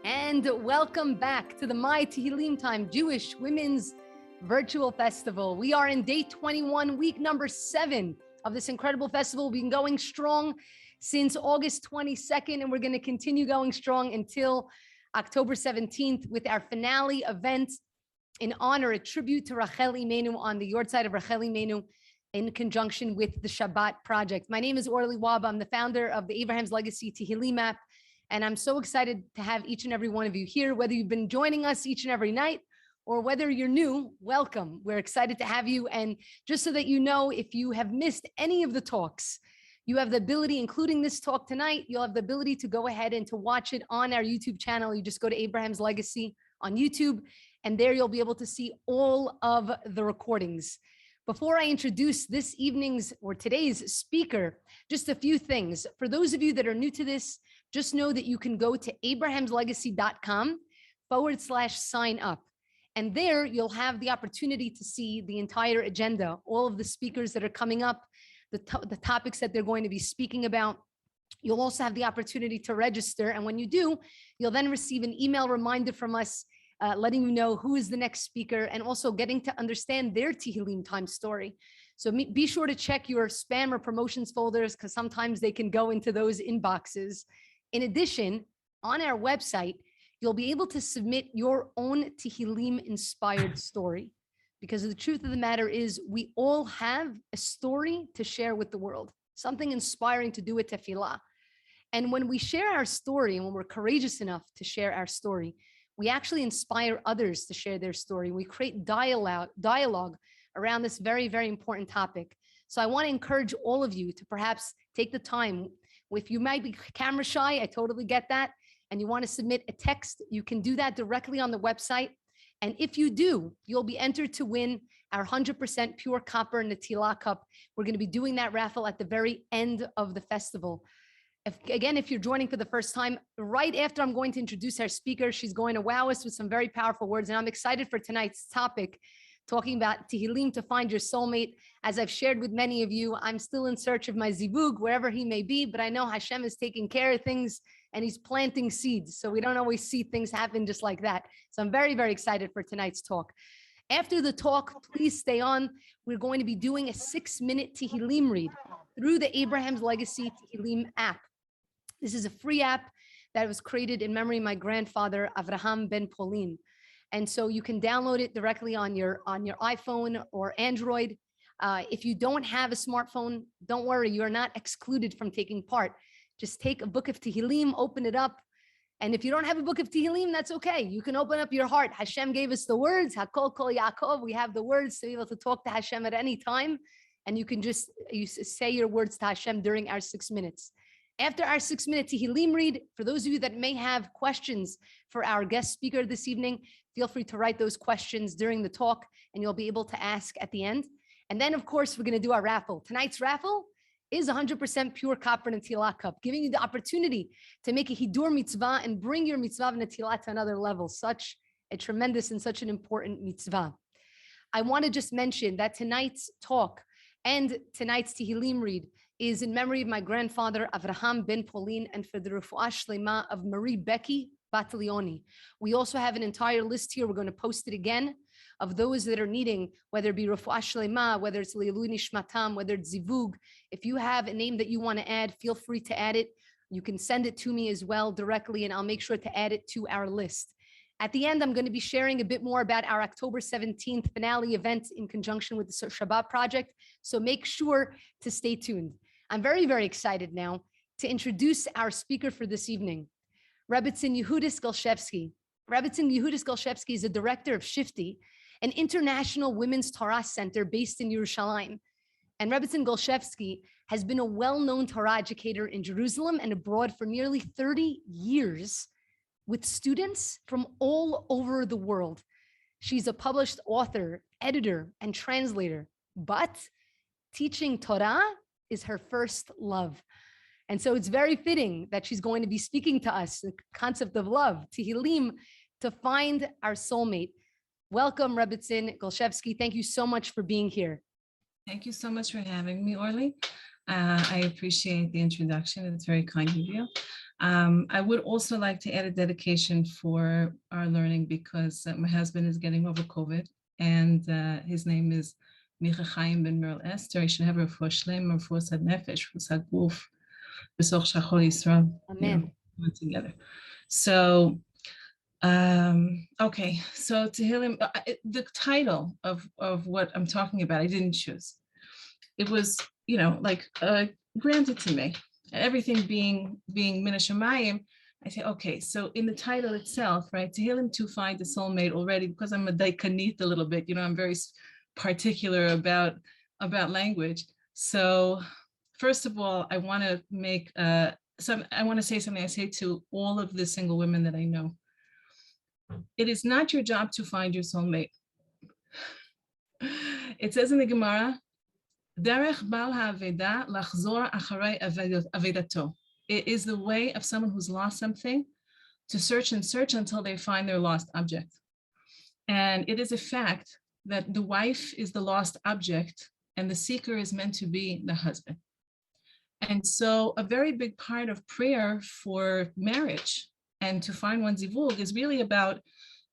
And welcome back to the My Tehillim Time Jewish Women's Virtual Festival. We are in day 21, week number 7 of this incredible festival. We've been going strong since August 22nd, and we're going to continue going strong until October 17th with our finale event in honor, a tribute to Rachel Imenu on the yard side of Rachel Imenu in conjunction with the Shabbat Project. My name is Orly Wab. I'm the founder of the Abraham's Legacy Tehillim app. And I'm so excited to have each and every one of you here, whether you've been joining us each and every night or whether you're new, welcome. We're excited to have you. And just so that you know, if you have missed any of the talks, you have the ability, including this talk tonight, you'll have the ability to go ahead and to watch it on our YouTube channel. You just go to Abraham's Legacy on YouTube, and there you'll be able to see all of the recordings. Before I introduce this evening's or today's speaker, just a few things. For those of you that are new to this, just know that you can go to abrahamslegacy.com/sign up. And there you'll have the opportunity to see the entire agenda, all of the speakers that are coming up, the topics that they're going to be speaking about. You'll also have the opportunity to register. And when you do, you'll then receive an email reminder from us letting you know who is the next speaker and also getting to understand their Tehillim time story. So be sure to check your spam or promotions folders because sometimes they can go into those inboxes. In addition, on our website, you'll be able to submit your own Tehillim inspired story, because the truth of the matter is we all have a story to share with the world, something inspiring to do with tefillah. And when we share our story and when we're courageous enough to share our story, we actually inspire others to share their story. We create dialogue around this very, very important topic. So I want to encourage all of you to perhaps take the time. If you might be camera shy, I totally get that. And you want to submit a text, you can do that directly on the website. And if you do, you'll be entered to win our 100% pure Copper Netillah cup. We're going to be doing that raffle at the very end of the festival. If you're joining for the first time, right after I'm going to introduce our speaker, she's going to wow us with some very powerful words. And I'm excited for tonight's topic, talking about Tehillim to find your soulmate. As I've shared with many of you, I'm still in search of my zivug, wherever he may be, but I know HASHEM is taking care of things and he's planting seeds. So we don't always see things happen just like that. So I'm very, very excited for tonight's talk. After the talk, please stay on. We're going to be doing a 6-minute Tehillim read through the Abraham's Legacy Tehillim app. This is a free app that was created in memory of my grandfather, Avraham ben Polin. And so you can download it directly on your iPhone or Android. If you don't have a smartphone, don't worry, you're not excluded from taking part. Just take a book of Tehillim, open it up. And if you don't have a book of Tehillim, that's okay. You can open up your heart. HASHEM gave us the words, Hakol Kol Yaakov. We have the words to be able to talk to HASHEM at any time. And you can just say your words to HASHEM during our 6 minutes. After our 6-minute Tehillim read, for those of you that may have questions for our guest speaker this evening, feel free to write those questions during the talk and you'll be able to ask at the end. And then, of course, we're going to do our raffle. Tonight's raffle is 100% pure Copper Netillah cup, giving you the opportunity to make a hidur mitzvah and bring your mitzvah Netillah to another level. Such a tremendous and such an important mitzvah. I want to just mention that tonight's talk and tonight's Tehillim read is in memory of my grandfather, Avraham ben Polin, and for the refuah shlema of Marie Becky Batalioni. We also have an entire list here. We're going to post it again of those that are needing, whether it be refuah shlema, whether it's Elul nishmatam, whether it's zivug. If you have a name that you want to add, feel free to add it. You can send it to me as well directly, and I'll make sure to add it to our list. At the end, I'm going to be sharing a bit more about our October 17th finale event in conjunction with the Shabbat Project. So make sure to stay tuned. I'm very, very excited now to introduce our speaker for this evening, Rebbetzin Yehudis Golshevsky. Rebbetzin Yehudis Golshevsky is the director of Shifty, an international women's Torah center based in Yerushalayim. And Rebbetzin Golshevsky has been a well-known Torah educator in Jerusalem and abroad for nearly 30 years with students from all over the world. She's a published author, editor, and translator, but teaching Torah is her first love. And so it's very fitting that she's going to be speaking to us, the concept of love, Tehillim, to find our soulmate. Welcome, Rebbetzin Golshevsky. Thank you so much for being here. Thank you so much for having me, Orly. I appreciate the introduction. It's very kind of you. I would also like to add a dedication for our learning because my husband is getting over COVID, and his name is Micha Chaim ben Merle Esther. He should have a refuah shlema, refuah sad nefesh, refuah sad guf, b'soch shachol Yisrael, Amen. together. So, okay, so Tehillim, the title of what I'm talking about, I didn't choose. It was, like granted to me. Everything being Min Hashamayim, I say, okay, so in the title itself, right, Tehillim to find the soulmate already, because I'm a daikanit a little bit, I'm very particular about language. So first of all, I want to make I want to say something I say to all of the single women that I know. It is not your job to find your soulmate. It says in the Gemara, Derech Bal HaAveda Lachzor Acharei Avedato. It is the way of someone who's lost something to search and search until they find their lost object. And it is a fact that the wife is the lost object and the seeker is meant to be the husband. And so a very big part of prayer for marriage and to find one's zivug is really about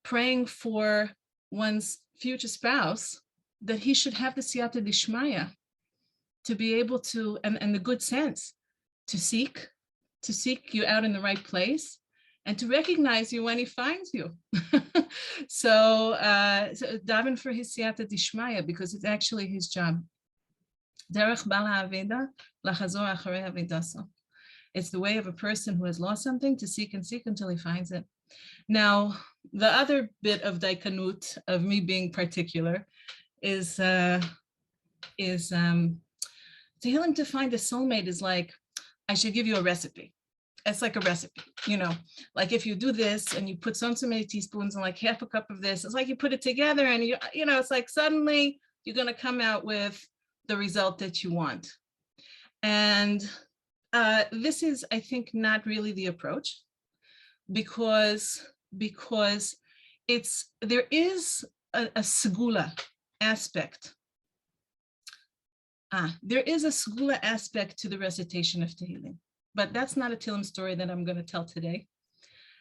praying for one's future spouse, that he should have the siyata dishmaya to be able to, and the good sense, to seek you out in the right place and to recognize you when he finds you. So daven for his siyata dishmaya, because it's actually his job. Derech bal ha'aveda lachazor acharei avedaso. It's the way of a person who has lost something to seek and seek until he finds it. Now, the other bit of daikanut, of me being particular, is Tehillim to find a soulmate is like, I should give you a recipe. It's like a recipe, like if you do this and you put so many teaspoons and like half a cup of this, it's like you put it together and it's like suddenly you're going to come out with the result that you want. And this is, I think, not really the approach, because there is a geulah aspect. There is a geulah aspect to the recitation of Tehillim, but that's not a Tehillim story that I'm going to tell today.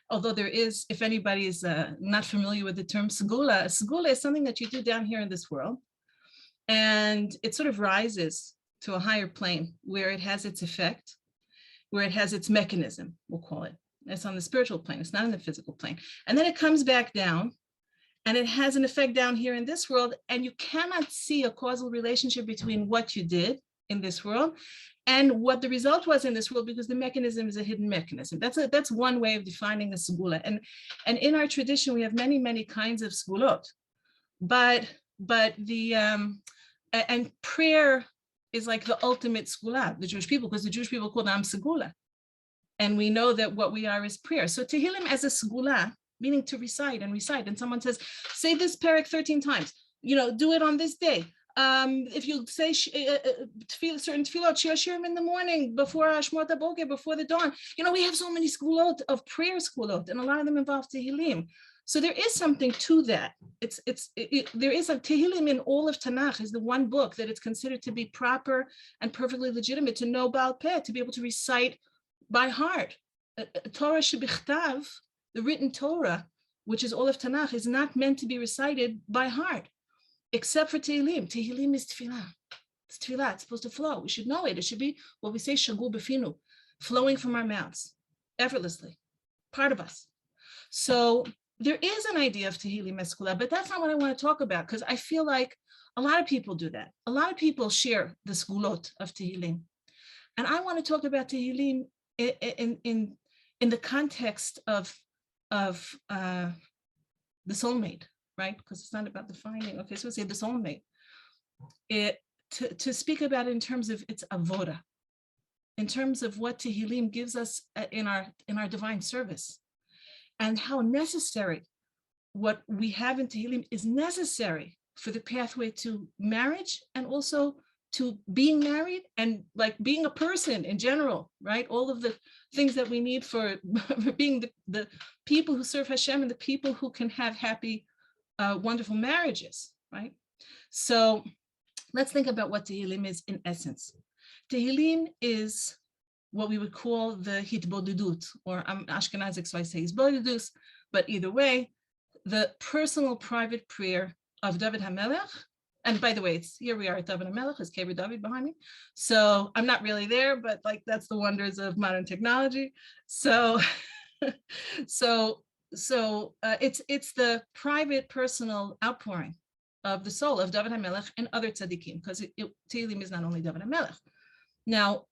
Although there is, if anybody is not familiar with the term geulah is something that you do down here in this world, and it sort of rises to a higher plane where it has its effect, where it has its mechanism, we'll call it. It's on the spiritual plane, it's not in the physical plane. And then it comes back down and it has an effect down here in this world, and you cannot see a causal relationship between what you did in this world and what the result was in this world, because the mechanism is a hidden mechanism. That's one way of defining the geulah. And in our tradition, we have many, many kinds of geulot, but the and prayer is like the ultimate geulah, the Jewish people, because the Jewish people call them geulah. And we know that what we are is prayer. So Tehillim as a geulah, meaning to recite and recite. And someone says, say this parak 13 times, do it on this day. If you say certain tefillot, shiurim in the morning, before Shmot HaBoker, before the dawn, we have so many geulot of prayer geulot, and a lot of them involve Tehillim. So there is something to that. There is a Tehillim in all of Tanakh is the one book that it's considered to be proper and perfectly legitimate to know Baal Peh, to be able to recite by heart. Torah shebichtav, the written Torah, which is all of Tanakh, is not meant to be recited by heart, except for Tehillim. Tehillim is tefillah. It's tefillah. It's supposed to flow. We should know it. It should be what we say, shagu b'finu, flowing from our mouths, effortlessly, part of us. So there is an idea of Tehillim as geulah, but that's not what I want to talk about, because I feel like a lot of people do that. A lot of people share the geulot of Tehillim. And I want to talk about Tehillim in the context of the soulmate, right? Because it's not about the finding. Okay, so we'll say the soulmate. To speak about it in terms of its avoda, in terms of what Tehillim gives us in our divine service, and how necessary what we have in Tehillim is necessary for the pathway to marriage and also to being married and like being a person in general, right? All of the things that we need for being the people who serve Hashem and the people who can have happy, wonderful marriages, right? So let's think about what Tehillim is in essence. Tehillim is what we would call the hitbodedut, or I'm Ashkenazic, so I say hisbodedus, but either way, the personal private prayer of David HaMelech. And by the way, it's here we are at David HaMelech, it's Kever David behind me. So I'm not really there, but like that's the wonders of modern technology. So, it's the private personal outpouring of the soul of David HaMelech and other tzaddikim, because Tehillim is not only David HaMelech. Now,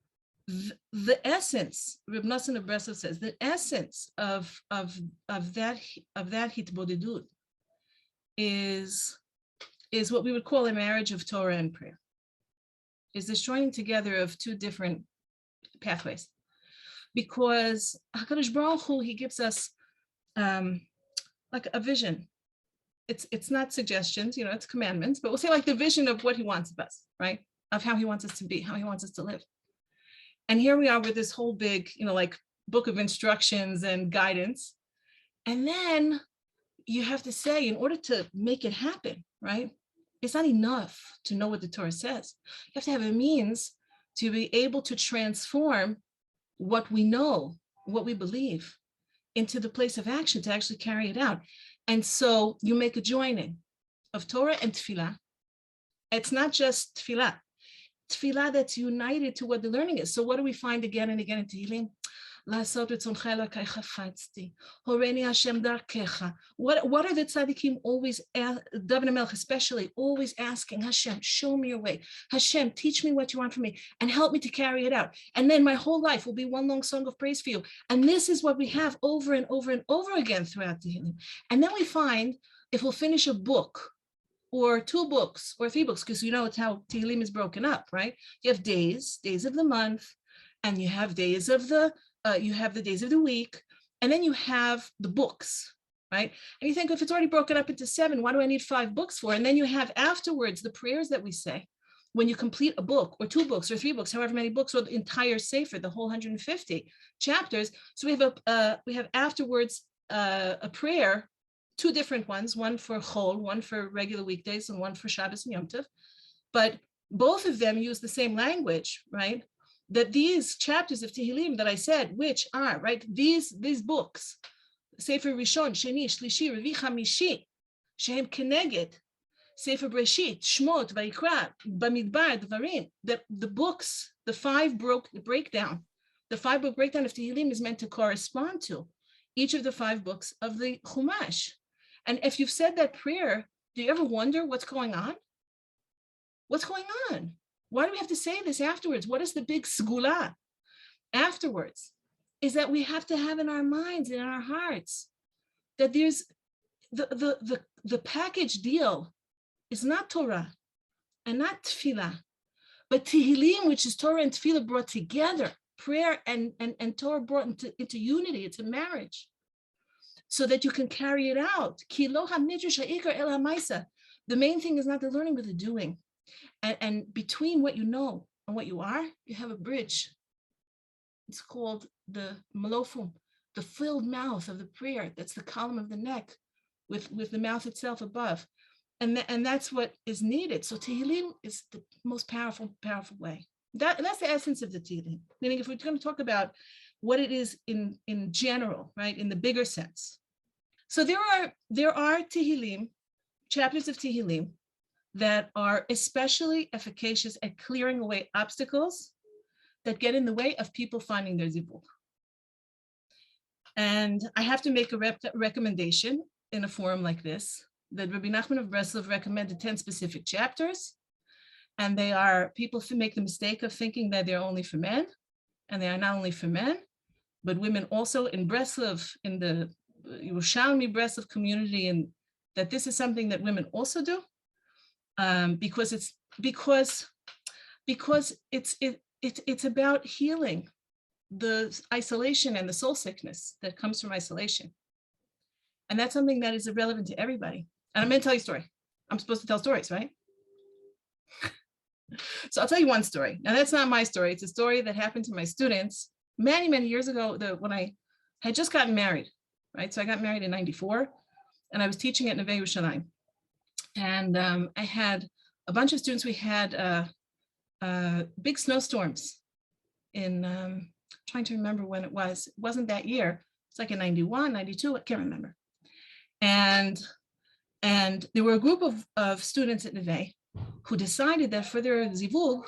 the essence, Reb Nosson of Breslov says, the essence of that hitbodedut is what we would call a marriage of Torah and prayer, is the joining together of two different pathways. Because HaKadosh Baruch Hu, he gives us like a vision. It's not suggestions, it's commandments, but we'll say like the vision of what he wants of us, right? Of how he wants us to be, how he wants us to live. And here we are with this whole big, like book of instructions and guidance. And then you have to say, in order to make it happen, right? It's not enough to know what the Torah says. You have to have a means to be able to transform what we know, what we believe, into the place of action to actually carry it out. And so you make a joining of Torah and tefillah. It's not just tefillah that's united to what the learning is. So what do we find again and again in Tehillim? What are the tzaddikim always, David HaMelech especially, always asking, Hashem, show me your way. Hashem, teach me what you want from me and help me to carry it out. And then my whole life will be one long song of praise for you. And this is what we have over and over and over again throughout Tehillim. And then we find, if we'll finish a book, or 2 books, or 3 books, because it's how Tehillim is broken up, right? You have days of the month, and you have days of the days of the week, and then you have the books, right? And you think, if it's already broken up into 7, why do I need 5 books for? And then you have afterwards the prayers that we say when you complete a book, or 2 books, or 3 books, however many books, or the entire Sefer, the whole 150 chapters. So we have afterwards a prayer, 2 different ones, one for Chol, one for regular weekdays, and one for Shabbos and Yom Tov. But both of them use the same language, right? That these chapters of Tehillim that I said, which are, right, these books, Sefer Rishon, Sheni, Shlishi, Revi, Chamishi, Shehem Keneged, Sefer Breshit, Shmot, Vayikra, Bamidbar, Dvarim, that the books, the 5-book breakdown of Tehillim is meant to correspond to each of the 5 books of the Chumash. And if you've said that prayer, do you ever wonder what's going on? What's going on? Why do we have to say this afterwards? What is the big geulah afterwards? Is that we have to have in our minds and in our hearts that there's the package deal is not Torah and not tefillah, but Tehillim, which is Torah and tefillah brought together, prayer and Torah brought into unity. It's a marriage, so that you can carry it out. The main thing is not the learning, but the doing. And between what you know and what you are, you have a bridge. It's called the malofum, the filled mouth of the prayer. That's the column of the neck with the mouth itself above. And that's what is needed. So Tehillim is the most powerful way. That's the essence of the Tehillim. Meaning, if we're going to talk about what it is in general, right, in the bigger sense. So there are Tehillim, chapters of Tehillim, that are especially efficacious at clearing away obstacles that get in the way of people finding their zibuk. And I have to make a recommendation in a forum like this, that Rabbi Nachman of Breslov recommended 10 specific chapters, and they are, people make the mistake of thinking that they're only for men, and they are not only for men, but women also in Breslov, in the Yerushalmi Breslov community, and that this is something that women also do. Because it's about healing the isolation and the soul sickness that comes from isolation. And that's something that is relevant to everybody. And I'm going to tell you a story. I'm supposed to tell stories, right? So I'll tell you one story. Now, that's not my story. It's a story that happened to my students many, many years ago, when I had just gotten married, right? So I got married in '94, and I was teaching at Neve Yerushalayim. And I had a bunch of students. We had big snowstorms in trying to remember when it was. It wasn't that year. It's like in 91, 92, I can't remember. And there were a group of students at Neve who decided that for their zivug,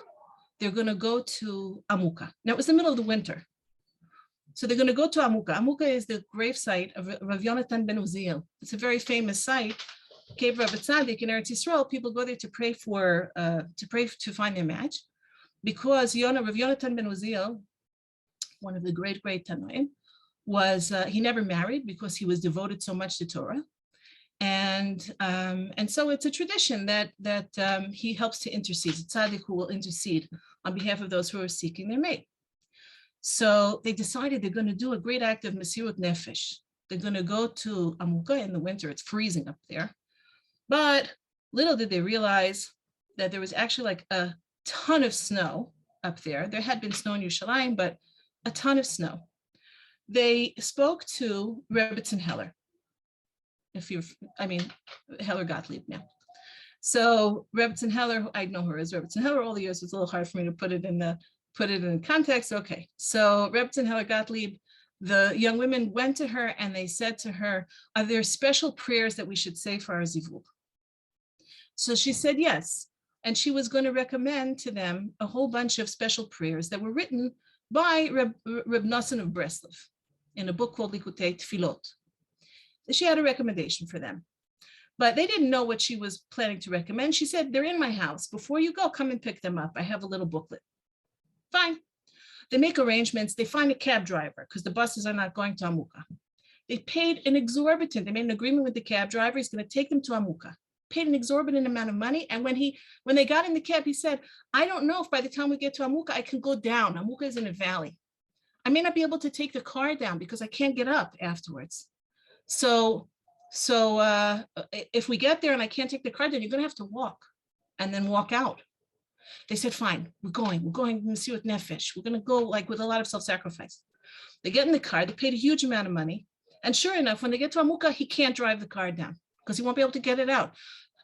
they're going to go to Amuka. Now, it was the middle of the winter. So they're going to go to Amuka. Amuka is the grave site of Rav Yonatan ben Uziel. It's a very famous site. Cave Rav Tzadik in Eretz Yisrael, people go there to pray to find their match, because Rav Yonatan ben Uziel, one of the great Tanoim, he never married because he was devoted so much to Torah. And so it's a tradition that he helps to intercede. It's tzaddik who will intercede on behalf of those who are seeking their mate. So they decided they're going to do a great act of mesirut nefesh. They're going to go to Amuka in the winter. It's freezing up there. But little did they realize that there was actually like a ton of snow up there. There had been snow in Yerushalayim, but a ton of snow. They spoke to Rebbetzin Heller. Heller Gottlieb now. So Rebbetzin Heller, I know her as Rebbetzin Heller all the years. It's a little hard for me to put it in context. Okay, so Rebbetzin Heller Gottlieb, the young women went to her and they said to her, are there special prayers that we should say for our zivug? So she said yes. And she was going to recommend to them a whole bunch of special prayers that were written by Reb Nosson of Breslov in a book called Likutei Tfilot. She had a recommendation for them, but they didn't know what she was planning to recommend. She said, they're in my house. Before you go, come and pick them up. I have a little booklet. Fine. They make arrangements. They find a cab driver because the buses are not going to Amuka. They paid an exorbitant. They made an agreement with the cab driver. He's going to take them to Amuka. Paid an exorbitant amount of money. And when they got in the cab, he said, I don't know if by the time we get to Amuka, I can go down. Amuka is in a valley. I may not be able to take the car down because I can't get up afterwards. So if we get there and I can't take the car down, you're going to have to walk and then walk out. They said, fine, we're going mesirut nefesh. We're going to go like with a lot of self-sacrifice. They get in the car, they paid a huge amount of money. And sure enough, when they get to Amuka, he can't drive the car down because he won't be able to get it out.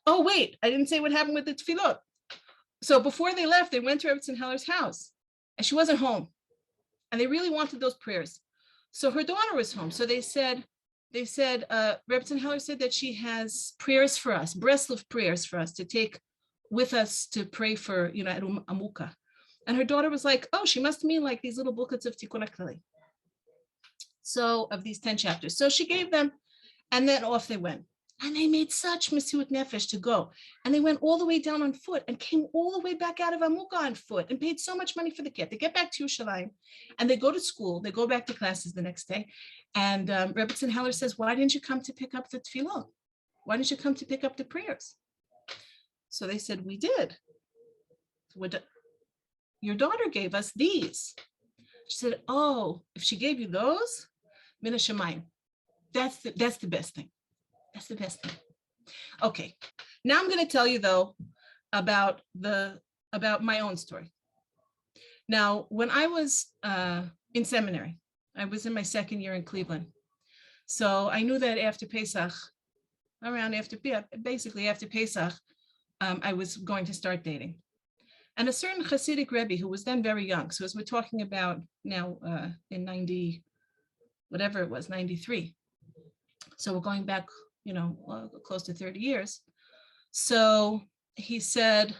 Oh, wait, I didn't say what happened with the tefillot. So before they left, they went to Rebbetzin Heller's house and she wasn't home. And they really wanted those prayers. So her daughter was home. So they said, Rebbetzin Heller said that she has prayers for us, Breslov prayers for us to take with us to pray for, at Amuka. And her daughter was like, oh, she must mean like these little booklets of Tikkun HaKlali. So of these 10 chapters. So she gave them and then off they went. And they made such mesirut nefesh to go. And they went all the way down on foot and came all the way back out of Amuka on foot and paid so much money for the kit. They get back to Yerushalayim and they go to school. They go back to classes the next day. And Rebbetzin Heller says, why didn't you come to pick up the tefillah? Why didn't you come to pick up the prayers? So they said, we did. Your daughter gave us these. She said, oh, if she gave you those, Min HaShamayim. That's the best thing. That's the best thing. Okay, now I'm going to tell you though about my own story. Now, when I was in seminary, I was in my second year in Cleveland. So I knew that after Pesach, basically after Pesach, I was going to start dating. And a certain Hasidic Rebbe who was then very young, so as we're talking about now in 90, whatever it was, 93. So we're going back, close to 30 years. So he said,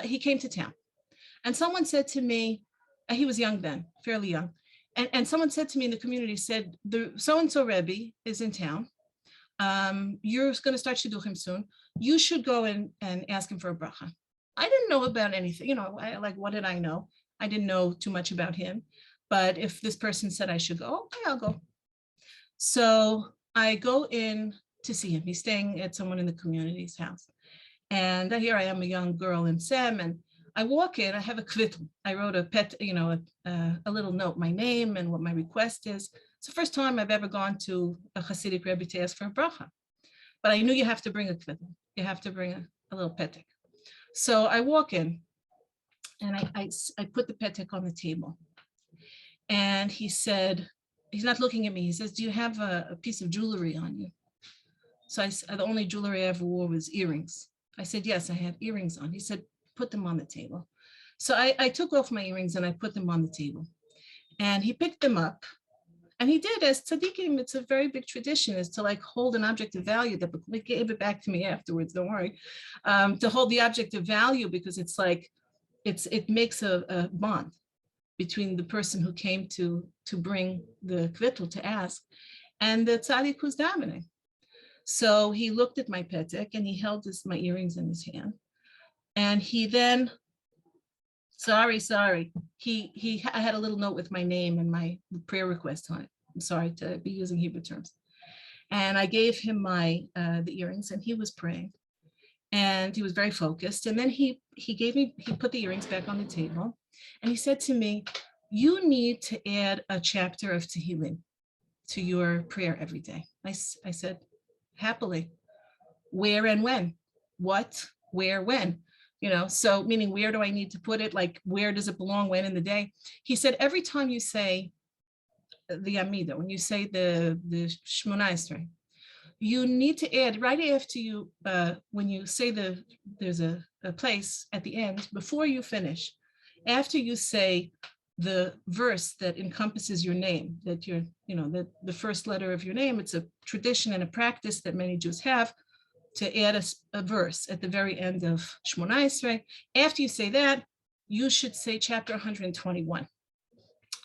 he came to town and someone said to me, he was young then, fairly young. And someone said to me in the community, said, the so-and-so Rebbe is in town. You're going to start shidduchim soon. You should go and ask him for a bracha. I didn't know about anything, what did I know? I didn't know too much about him. But if this person said I should go, okay, I'll go. So I go in to see him. He's staying at someone in the community's house. And here I am, a young girl in SEM, and I walk in, I have a kvittel. I wrote a little note, my name and what my request is. It's the first time I've ever gone to a Hasidic Rebbe to ask for a bracha. But I knew you have to bring a kvittel. You have to bring a little petek. So I walk in and I put the petek on the table. And he said, he's not looking at me. He says, do you have a piece of jewelry on you? So the only jewelry I ever wore was earrings. I said, yes, I had earrings on. He said, put them on the table. So I took off my earrings and I put them on the table. And he picked them up. And he did, as tzaddikim, it's a very big tradition, is to like hold an object of value. That they gave it back to me afterwards, don't worry, to hold the object of value, because it's like, it makes a bond between the person who came to bring the kvittel, to ask, and the tzaddik who's davening. So he looked at my petek and he held my earrings in his hand. And he then, I had a little note with my name and my prayer request on it. I'm sorry to be using Hebrew terms. And I gave him the earrings, and he was praying. And he was very focused. And then he put the earrings back on the table. And he said to me, you need to add a chapter of Tehillim to your prayer every day. I said, happily. Where and when? What, where, when? So meaning, where do I need to put it? Like, where does it belong, when in the day? He said, every time you say the Amida, when you say the Shmona Esrei, you need to add right after you, when you say there's a place at the end, before you finish, after you say the verse that encompasses your name, that the first letter of your name, it's a tradition and a practice that many Jews have, to add a verse at the very end of Shmona Esrei. After you say that, you should say chapter 121.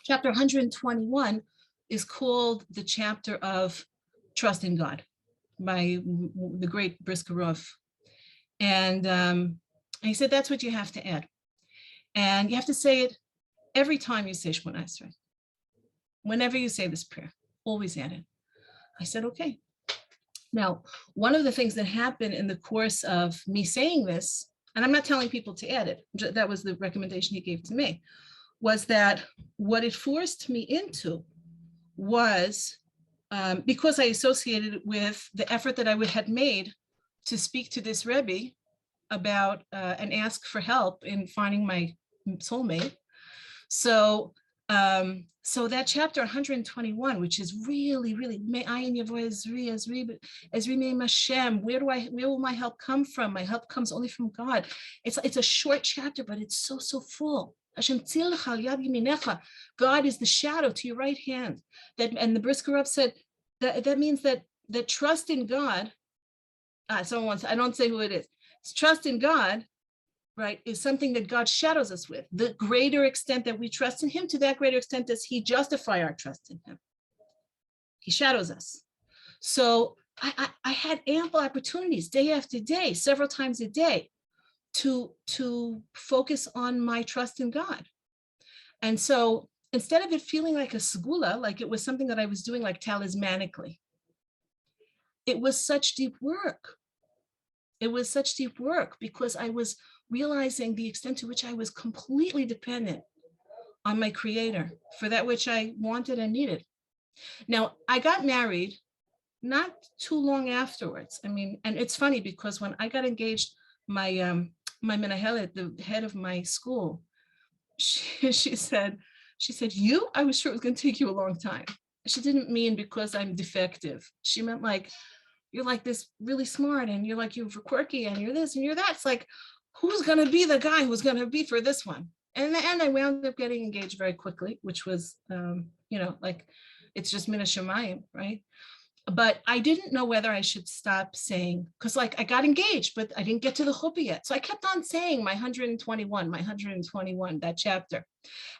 Chapter 121 is called the chapter of Trust in God by the great Briskerov. And he said, that's what you have to add. And you have to say it every time you say Shmona Esrei. Whenever you say this prayer, always add it. I said, okay. Now, one of the things that happened in the course of me saying this, and I'm not telling people to add it, that was the recommendation he gave to me, was that what it forced me into was, because I associated it with the effort that I had made to speak to this Rebbe about and ask for help in finding my soulmate. So that chapter 121, which is really, really, HASHEM, where will my help come from? My help comes only from God. It's a short chapter, but it's so full. God is the shadow to your right hand. And the Briskerov said that means that trust in God. I don't say who it is. It's trust in God, right, is something that God shadows us with. The greater extent that we trust in him, to that greater extent does he justify our trust in him. He shadows us. So I had ample opportunities day after day, several times a day, to focus on my trust in God. And so instead of it feeling like a geulah, like it was something that I was doing like talismanically, it was such deep work. It was such deep work because I was realizing the extent to which I was completely dependent on my Creator for that which I wanted and needed. Now, I got married not too long afterwards. I mean, and it's funny because when I got engaged, my menahelet, the head of my school, she said, you? I was sure it was going to take you a long time. She didn't mean because I'm defective. She meant like, you're like this really smart and you're like, you're quirky and you're this and you're that. It's like, who's going to be the guy who's going to be for this one? And in the end, I wound up getting engaged very quickly, which was, like, it's just mina shemayim, right? But I didn't know whether I should stop saying, because like I got engaged, but I didn't get to the chuppah yet. So I kept on saying my 121, that chapter.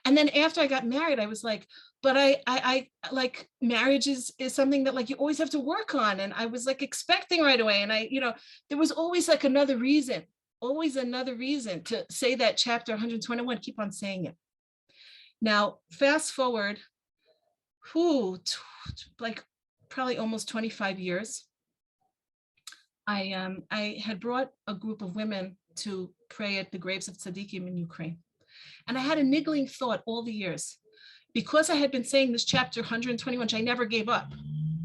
And then after I got married, I was like, but I like marriage is something that like you always have to work on. And I was like expecting right away. And there was always like another reason to say that chapter 121, keep on saying it. Now, fast forward, like probably almost 25 years, I had brought a group of women to pray at the graves of tzaddikim in Ukraine. And I had a niggling thought all the years, because I had been saying this chapter 121, which I never gave up.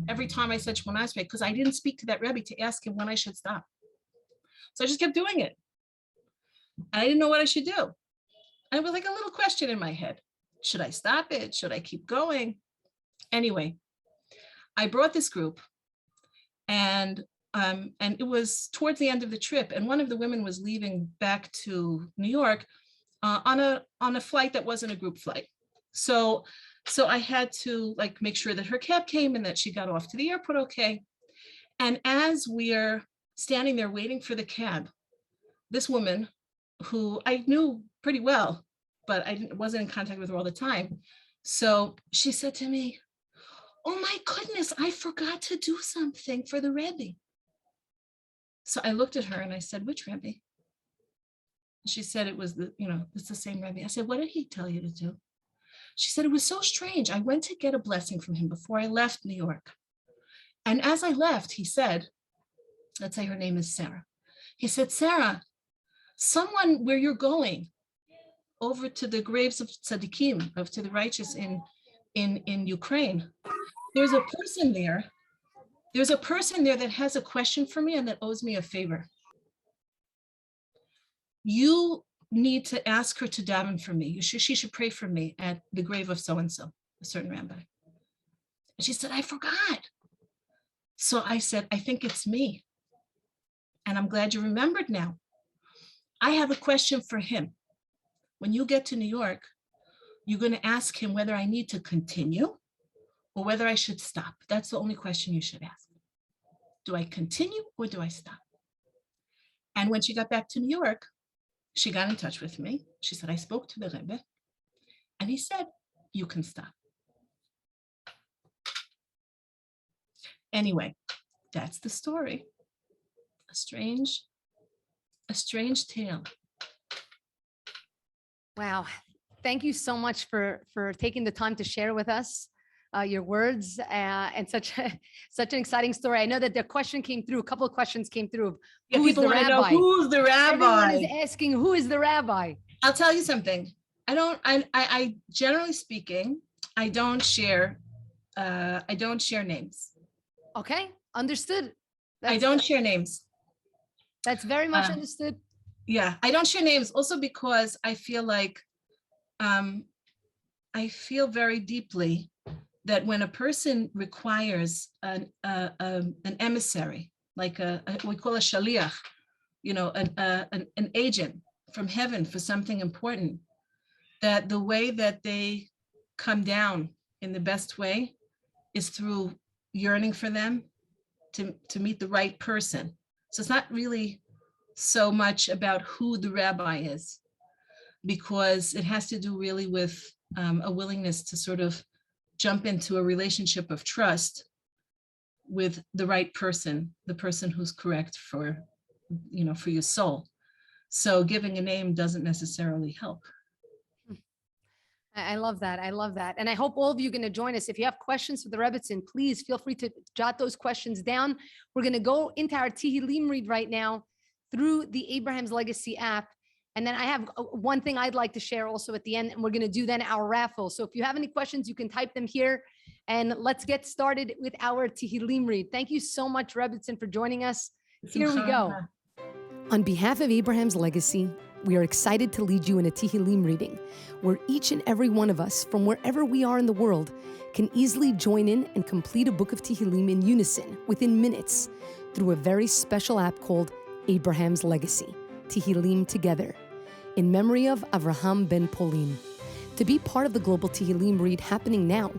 Every time I said Shmona Esrei, because I didn't speak to that Rebbe to ask him when I should stop. So I just kept doing it. And I didn't know what I should do. And it was like a little question in my head. Should I stop it? Should I keep going? Anyway, I brought this group, and it was towards the end of the trip, and one of the women was leaving back to New York on a flight that wasn't a group flight. So So I had to like make sure that her cab came and that she got off to the airport okay. And as we're standing there waiting for the cab, this woman who I knew pretty well, but I wasn't in contact with her all the time. So she said to me, "Oh my goodness, I forgot to do something for the Rebbe." So I looked at her and I said, "Which Rebbe?" She said it was it's the same Rebbe. I said, "What did he tell you to do?" She said, "It was so strange. I went to get a blessing from him before I left New York. And as I left, he said," let's say her name is Sarah. He said, "Sarah, someone where you're going over to the graves of tzaddikim, to the righteous in Ukraine, there's a person there. There's a person there that has a question for me and that owes me a favor. You need to ask her to daven for me. She should pray for me at the grave of so-and-so, a certain rabbi." And she said, "I forgot." So I said, "I think it's me. And I'm glad you remembered now. I have a question for him. When you get to New York, you're going to ask him whether I need to continue or whether I should stop. That's the only question you should ask. Do I continue or do I stop?" And when she got back to New York, she got in touch with me. She said, "I spoke to the Rebbe and he said, you can stop." Anyway, that's the story. A strange tale. Wow. Thank you so much for taking the time to share with us your words and such an exciting story. I know that the question came through, a couple of questions came through. Yeah, Who is people the want to know rabbi? who's the rabbi. Everyone is asking, who is the rabbi? I'll tell you something. I generally speaking, I don't share names. Okay, understood. I don't share names. That's very much understood. Yeah, I don't share names also because I feel like I feel very deeply that when a person requires an emissary, like we call a shaliach, an agent from heaven for something important, that the way that they come down in the best way is through yearning for them to meet the right person. So it's not really so much about who the rabbi is, because it has to do really with a willingness to sort of jump into a relationship of trust with the right person, the person who's correct for your soul. So giving a name doesn't necessarily help. I love that. I love that. And I hope all of you are going to join us. If you have questions for the Rebbetzin, please feel free to jot those questions down. We're going to go into our Tehillim read right now through the Abraham's Legacy app. And then I have one thing I'd like to share also at the end, and we're going to do then our raffle. So if you have any questions, you can type them here, and let's get started with our Tehillim read. Thank you so much, Rebbetzin, for joining us. Here we go. On behalf of Abraham's Legacy, we are excited to lead you in a Tehillim reading, where each and every one of us, from wherever we are in the world, can easily join in and complete a book of Tehillim in unison within minutes through a very special app called Abraham's Legacy, Tehillim Together, in memory of Avraham ben Polin. To be part of the global Tehillim read happening now,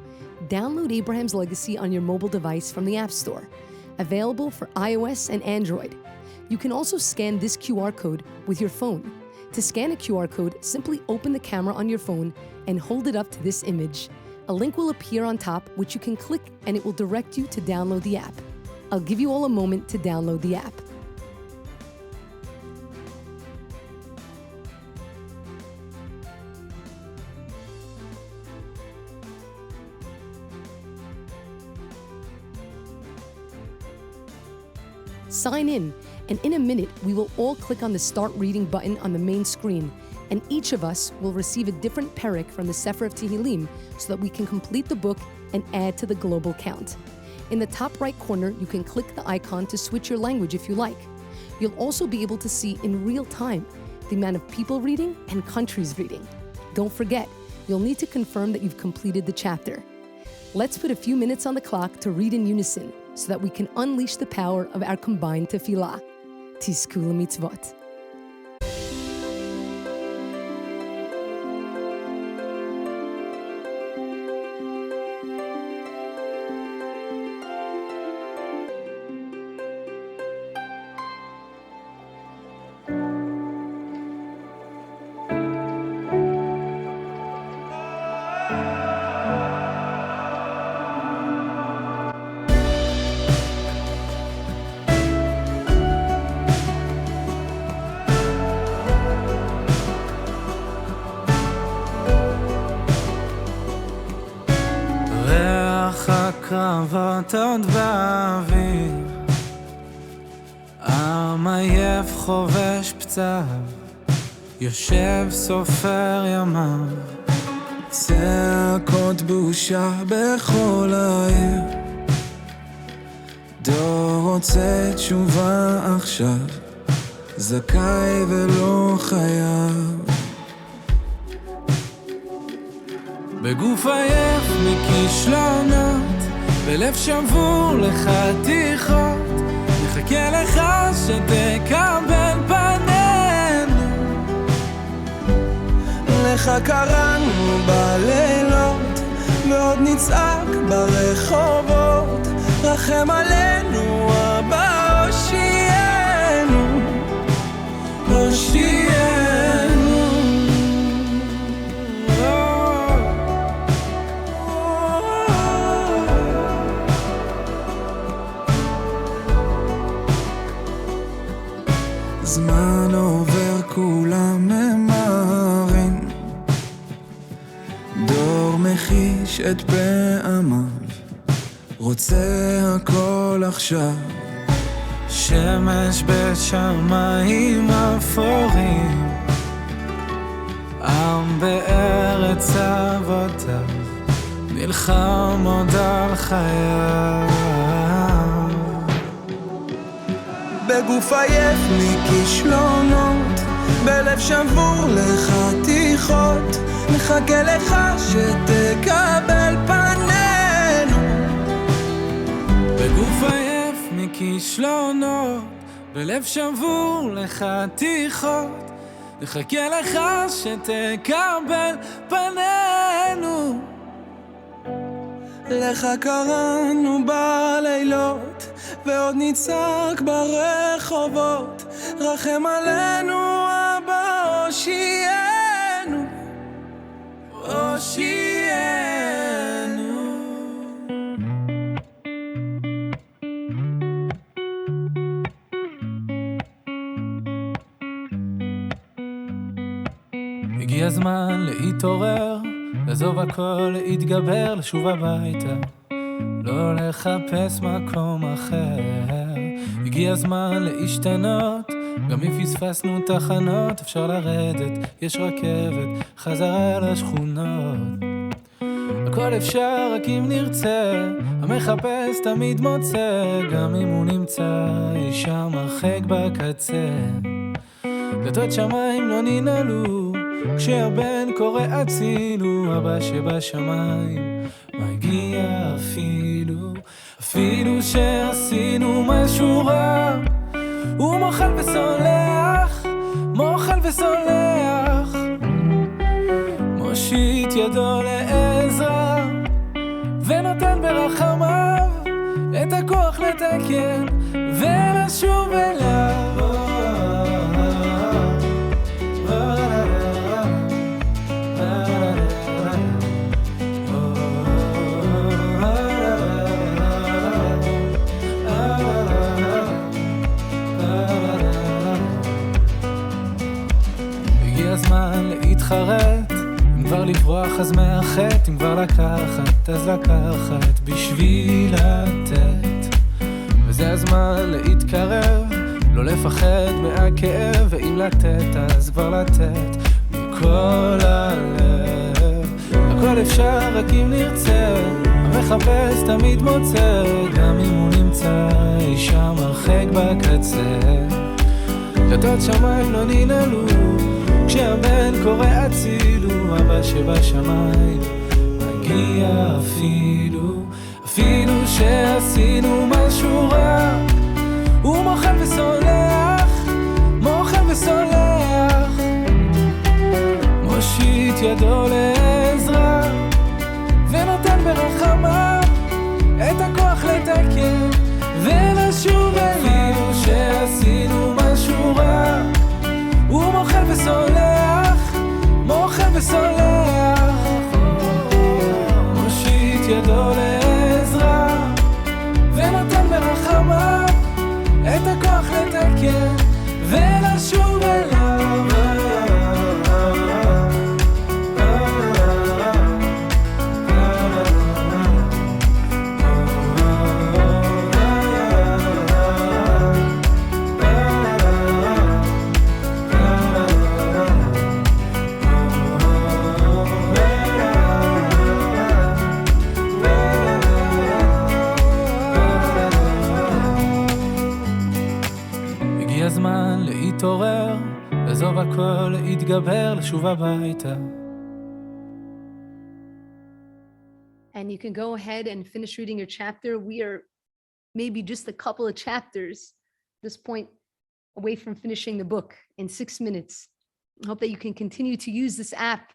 download Abraham's Legacy on your mobile device from the App Store, available for iOS and Android. You can also scan this QR code with your phone. To scan a QR code, simply open the camera on your phone and hold it up to this image. A link will appear on top, which you can click, and it will direct you to download the app. I'll give you all a moment to download the app. Sign in, and in a minute, we will all click on the Start Reading button on the main screen, and each of us will receive a different perek from the Sefer of Tehillim so that we can complete the book and add to the global count. In the top right corner, you can click the icon to switch your language if you like. You'll also be able to see in real time the amount of people reading and countries reading. Don't forget, you'll need to confirm that you've completed the chapter. Let's put a few minutes on the clock to read in unison so that we can unleash the power of our combined tefillah. Tizku l'mitzvot. אהבות עוד באוויר, עם עייף חובש פצעיו, יושב סופר ימיו, צעקות בושה בכל העיר, דור רוצה תשובה עכשיו, זכאי ולא חייב. בגוף עייף מכישלונות, בלב שבור לחתיכות, נחכה לך שתקבל פנינו. לך קראנו בלילות, ועוד נצעק ברחובות, רחם עלינו אבא הושיענו, הושיענו. זמן עובר כולם ממהרים, דור מחיש את פעמיו, רוצה הכל עכשיו, שמש בשמיים אפורים, עם בארץ אבותיו, נלחם עוד על חייו. בגוף עייף מכישלונות, בלב שבור לחתיכות, מחכה לך שתקבל פנינו. בגוף עייף מכישלונות, בלב שבור לחתיכות, נחכה לך שתקבל פנינו. לך קראנו בלילות, ועוד נצעק ברחובות, רחם עלינו אבא הושיענו, הושיענו. הגיע הזמן להתעורר, לעזוב הכל, להתגבר, לשוב הביתה, לא לחפש מקום אחר. הגיע הזמן להשתנות, גם אם פספסנו תחנות, אפשר לרדת, יש רכבת, חזרה לשכונות. הכל אפשר רק אם נרצה, המחפש תמיד מוצא, גם אם הוא נמצא שם הרחק בקצה. דלתות שמיים לא ננעלו, כשהבן קורא הצילו, אבא שבשמיים מגיע אפילו שעשינו משהו רע, הוא מוחל וסולח, מוחל וסולח, מושיט ידו לעזרה ונותן ברחמיו את הכוח לתקן ולשוב אליו. להתחרט, אם כבר לברוח אז מאחת, אם כבר לקחת אז לקחת בשביל לתת, וזה הזמן להתקרב, לא לפחד מהכאב, ואם לתת אז כבר לתת מכל הלב. הכל אפשר רק אם נרצה, המחפש תמיד מוצא, גם אם הוא נמצא שם הרחק בקצה. דלתות שמיים לא ננעלו, כשהבן קורא הצילו, אבא שבשמיים מגיע אפילו שעשינו משהו רע, הוא מוחל וסולח, מוחל וסולח, מושיט ידו לעזרה ונותן ברחמיו את הכוח לתקן ולשוב אליו. אפילו שעשינו משהו רע, הוא מוחל וסולח, מוחל וסולח, מושיט ידו לעזרה ונותן לעזוב הכל, להתגבר, לשוב הביתה. And you can go ahead and finish reading your chapter. We are maybe just a couple of chapters at this point away from finishing the book in 6 minutes. I hope that you can continue to use this app.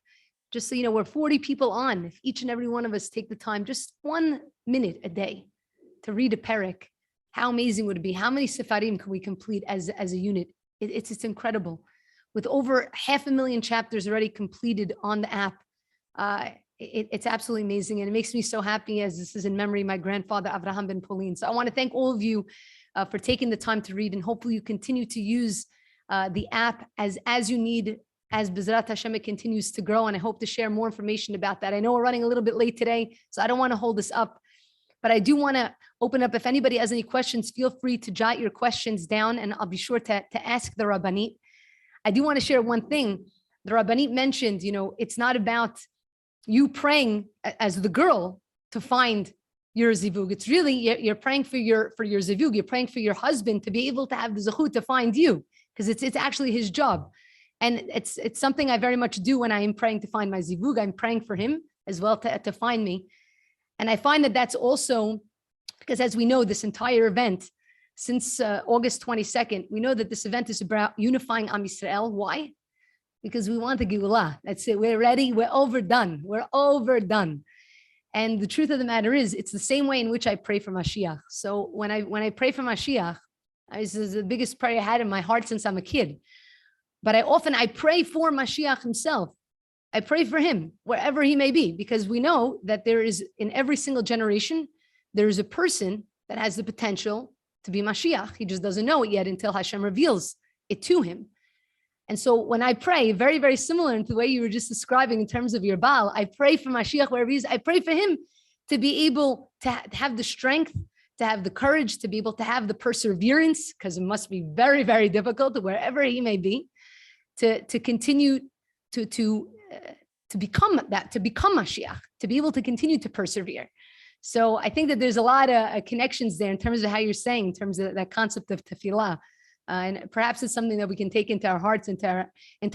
Just so you know, we're 40 people on. If each and every one of us take the time, just 1 minute a day to read a perek, how amazing would it be? How many sefarim can we complete as a unit? It's incredible. With over 500,000 chapters already completed on the app, it's absolutely amazing. And it makes me so happy, as this is in memory of my grandfather, Avraham ben Pauline. So I want to thank all of you for taking the time to read, and hopefully you continue to use the app as you need, as B'ezrat Hashem it continues to grow. And I hope to share more information about that. I know we're running a little bit late today, so I don't want to hold this up, but I do want to open up. If anybody has any questions, feel free to jot your questions down, and I'll be sure to ask the Rabbanit. I do want to share one thing. The Rabbanit mentioned, it's not about you praying as the girl to find your zivug. It's really, you're praying for your zivug. You're praying for your husband to be able to have the zechut to find you, because it's actually his job. And it's something I very much do when I am praying to find my zivug. I'm praying for him as well to find me. And I find that that's also because, as we know, this entire event since August 22nd, we know that this event is about unifying Am Yisrael. Why? Because we want the geulah. That's it. We're ready. We're overdone. We're overdone. And the truth of the matter is, it's the same way in which I pray for Mashiach. So when I pray for Mashiach, this is the biggest prayer I had in my heart since I'm a kid. But I pray for Mashiach himself. I pray for him wherever he may be, because we know that there is, in every single generation, there is a person that has the potential to be Mashiach. He just doesn't know it yet until HaShem reveals it to him. And so when I pray, very, very similar to the way you were just describing in terms of your Baal, I pray for Mashiach wherever he is. I pray for him to be able to have the strength, to have the courage, to be able to have the perseverance, because it must be very, very difficult wherever he may be, to continue to become that, to become Mashiach, to be able to continue to persevere. So I think that there's a lot of connections there in terms of how you're saying, in terms of that concept of tefillah. And perhaps it's something that we can take into our hearts, into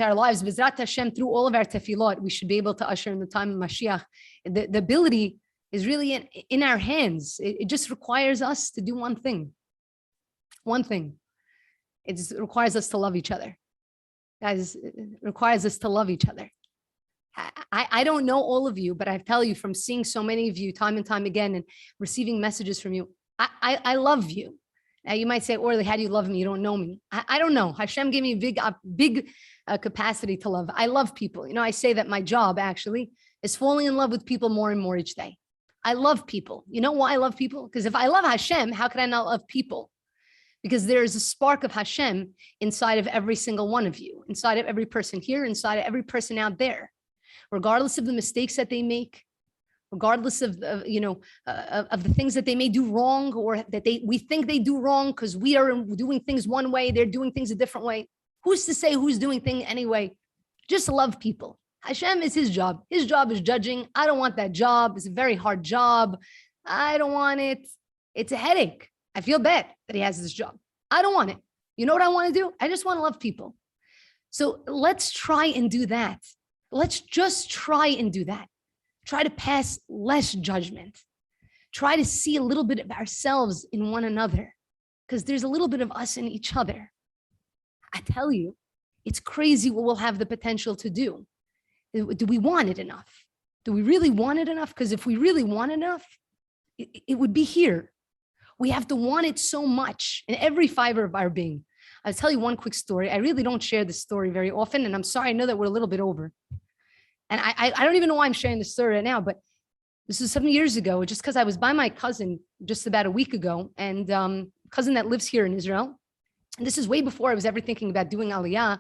our lives. B'ezrat Hashem, through all of our tefillot, we should be able to usher in the time of Mashiach. The ability is really in our hands. It just requires us to do one thing. One thing. It just requires us to love each other. Guys, it requires us to love each other. I don't know all of you, but I tell you, from seeing so many of you time and time again and receiving messages from you, I love you. Now you might say, Orly, how do you love me? You don't know me. I don't know. Hashem gave me a big capacity to love. I love people. I say that my job actually is falling in love with people more and more each day. I love people. You know why I love people? Because if I love Hashem, how could I not love people? Because there is a spark of Hashem inside of every single one of you, inside of every person here, inside of every person out there, regardless of the mistakes that they make, regardless of the things that they may do wrong, or that we think they do wrong because we are doing things one way, they're doing things a different way. Who's to say who's doing things anyway? Just love people. Hashem is his job. His job is judging. I don't want that job. It's a very hard job. I don't want it. It's a headache. I feel bad that he has this job. I don't want it. You know what I want to do? I just want to love people. So let's try and do that. Let's just try and do that. Try to pass less judgment. Try to see a little bit of ourselves in one another, because there's a little bit of us in each other. I tell you, it's crazy what we'll have the potential to do. Do we want it enough? Do we really want it enough? Because if we really want enough, it would be here. We have to want it so much in every fiber of our being. I'll tell you one quick story. I really don't share this story very often, and I'm sorry, I know that we're a little bit over. And I don't even know why I'm sharing this story right now, but this was 7 years ago, just because I was by my cousin just about a week ago, and cousin that lives here in Israel. And this is way before I was ever thinking about doing Aliyah.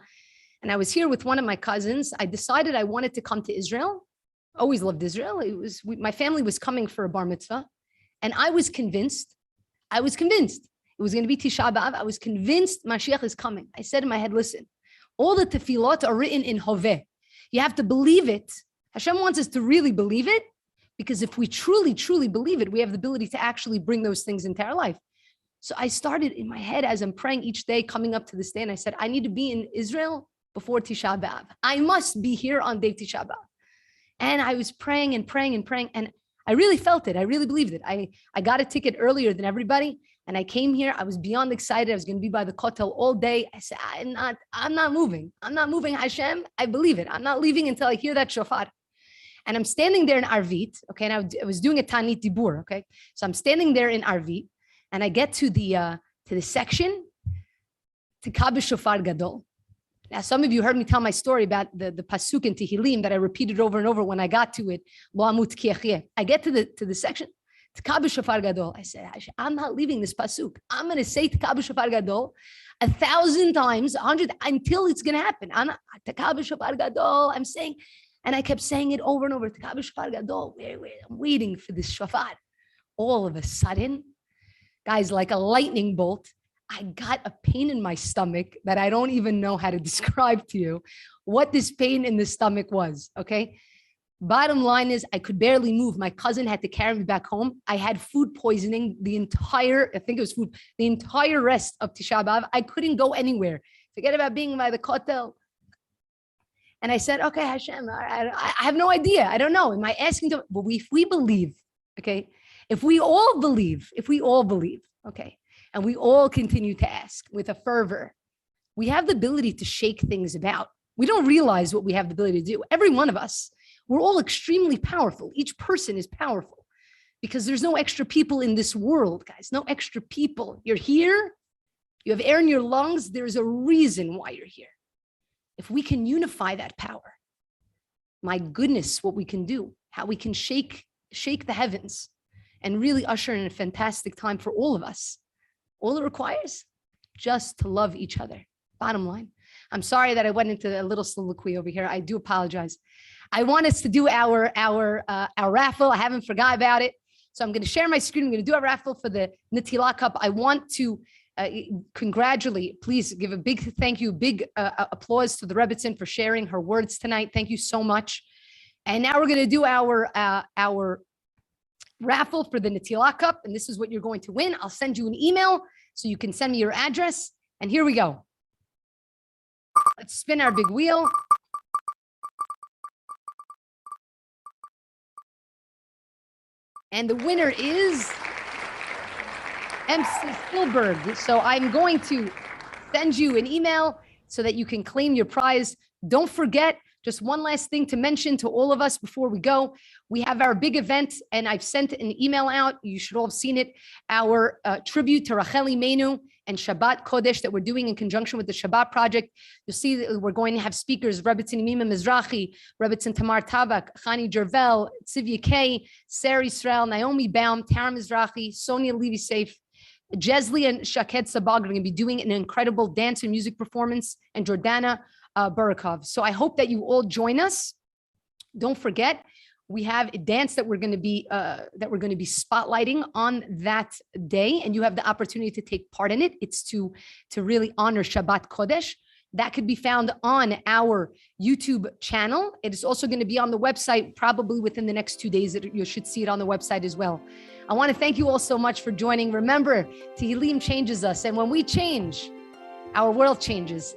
And I was here with one of my cousins. I decided I wanted to come to Israel. Always loved Israel. My family was coming for a bar mitzvah. And I was convinced it was going to be Tisha B'Av. I was convinced Mashiach is coming. I said in my head, listen, all the tefillot are written in Hoveh. You have to believe it. Hashem wants us to really believe it, because if we truly, truly believe it, we have the ability to actually bring those things into our life. So I started in my head as I'm praying each day coming up to this day, and I said, I need to be in Israel before Tisha B'Av. I must be here on Day Tisha B'Av. And I was praying and praying and praying. And I really felt it. I really believed it. I got a ticket earlier than everybody. And I came here. I was beyond excited. I was going to be by the Kotel all day. I said, I'm not moving. I'm not moving, Hashem. I believe it. I'm not leaving until I hear that shofar. And I'm standing there in Arvit. Okay. And I was doing a Tanit Dibur. Okay. So I'm standing there in Arvit. And I get to the section, to Kabbalah Shofar Gadol. Now, some of you heard me tell my story about the pasuk in Tehillim that I repeated over and over when I got to it. Lo amut ki achyeh. I get to the section, Kabbalah Shofar Gadol. I said, I'm not leaving this pasuk. I'm going to say Kabbalah Shofar Gadol 1,000 times, 100, until it's going to happen. Kabbalah Shofar Gadol, I'm saying, and I kept saying it over and over. Kabbalah Shofar Gadol. I'm waiting for this shofar. All of a sudden, guys, like a lightning bolt, I got a pain in my stomach that I don't even know how to describe to you what this pain in the stomach was, okay? Bottom line is I could barely move. My cousin had to carry me back home. I had food poisoning the entire rest of Tisha B'Av. I couldn't go anywhere. Forget about being by the Kotel. And I said, okay, Hashem, I have no idea. I don't know. Am I asking to, but if we believe, okay, if we all believe, okay, and we all continue to ask with a fervor, we have the ability to shake things about. We don't realize what we have the ability to do. Every one of us, we're all extremely powerful. Each person is powerful because there's no extra people in this world, guys, no extra people. You're here, you have air in your lungs. There's a reason why you're here. If we can unify that power, my goodness, what we can do, how we can shake the heavens and really usher in a fantastic time for all of us. All it requires, just to love each other. Bottom line. I'm sorry that I went into a little soliloquy over here. I do apologize. I want us to do our raffle. I haven't forgot about it. So I'm going to share my screen. I'm going to do a raffle for the Netillah cup. I want to congratulate, please give a big thank you, big applause to the Rebbetzin for sharing her words tonight. Thank you so much. And now we're going to do our raffle for the Netillah cup. And this is what you're going to win. I'll send you an email so you can send me your address. And here we go. Let's spin our big wheel. And the winner is MC Spielberg. So I'm going to send you an email so that you can claim your prize. Don't forget, just one last thing to mention to all of us before we go. We have our big event, and I've sent an email out. You should all have seen it. Our tribute to Rachel Imenu and Shabbat Kodesh that we're doing in conjunction with the Shabbat Project. You'll see that we're going to have speakers, Rebbetzin Yemima Mizrahi, Rebbetzin Tamar Tavak, Chani Jervel, Tzivya K, Sarah Israel, Naomi Baum, Tara Mizrahi, Sonia Levy-Safe, Jesli and Shaked Sabag are going to be doing an incredible dance and music performance, and Jordana Burakov. So I hope that you all join us. Don't forget, we have a dance that we're going to be spotlighting on that day, and you have the opportunity to take part in it. It's to really honor Shabbat Kodesh. That could be found on our YouTube channel. It is also going to be on the website probably within the next 2 days. You should see it on the website as well. I want to thank you all so much for joining. Remember, Tehillim changes us, and when we change, our world changes.